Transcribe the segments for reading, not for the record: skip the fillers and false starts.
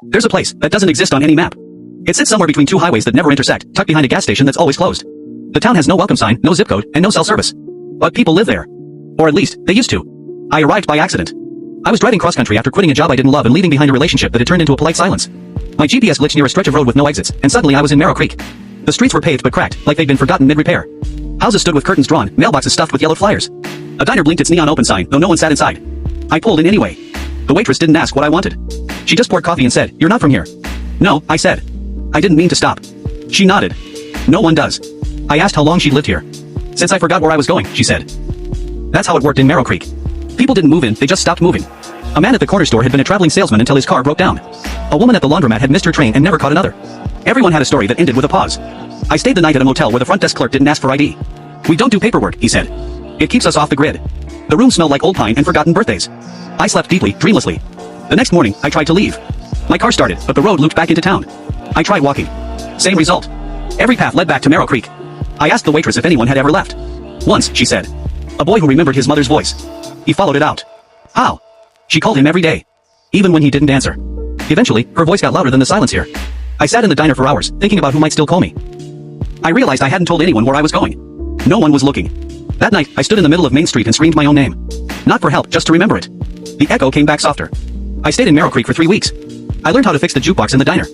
There's a place that doesn't exist on any map. It sits somewhere between two highways that never intersect, tucked behind a gas station that's always closed. The town has no welcome sign, no zip code, and no cell service. But people live there. Or at least, they used to. I arrived by accident. I was driving cross-country after quitting a job I didn't love and leaving behind a relationship that had turned into a polite silence. My GPS glitched near a stretch of road with no exits, and suddenly I was in Marrow Creek. The streets were paved but cracked, like they'd been forgotten mid-repair. Houses stood with curtains drawn, mailboxes stuffed with yellow flyers. A diner blinked its neon open sign, though no one sat inside. I pulled in anyway. The waitress didn't ask what I wanted. She just poured coffee and said, "You're not from here." "No," I said. I didn't mean to stop. She nodded. "No one does." I asked how long she'd lived here. "Since I forgot where I was going," she said. That's how it worked in Marrow Creek. People didn't move in, they just stopped moving. A man at the corner store had been a traveling salesman until his car broke down. A woman at the laundromat had missed her train and never caught another. Everyone had a story that ended with a pause. I stayed the night at a motel where the front desk clerk didn't ask for ID. "We don't do paperwork," he said. "It keeps us off the grid." The room smelled like old pine and forgotten birthdays. I slept deeply, dreamlessly. The next morning, I tried to leave. My car started, but the road looped back into town. I tried walking. Same result. Every path led back to Marrow Creek. I asked the waitress if anyone had ever left. "Once," she said. "A boy who remembered his mother's voice. He followed it out." "How?" "She called him every day. Even when he didn't answer." Eventually, her voice got louder than the silence here. I sat in the diner for hours, thinking about who might still call me. I realized I hadn't told anyone where I was going. No one was looking. That night, I stood in the middle of Main Street and screamed my own name. Not for help, just to remember it. The echo came back softer. I stayed in Marrow Creek for 3 weeks. I learned how to fix the jukebox in the diner.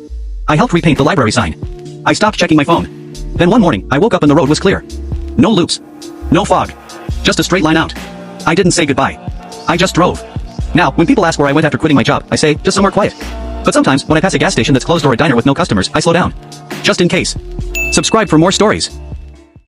I helped repaint the library sign. I stopped checking my phone. Then one morning, I woke up and the road was clear. No loops. No fog. Just a straight line out. I didn't say goodbye. I just drove. Now, when people ask where I went after quitting my job, I say, just somewhere quiet. But sometimes, when I pass a gas station that's closed or a diner with no customers, I slow down. Just in case. Subscribe for more stories.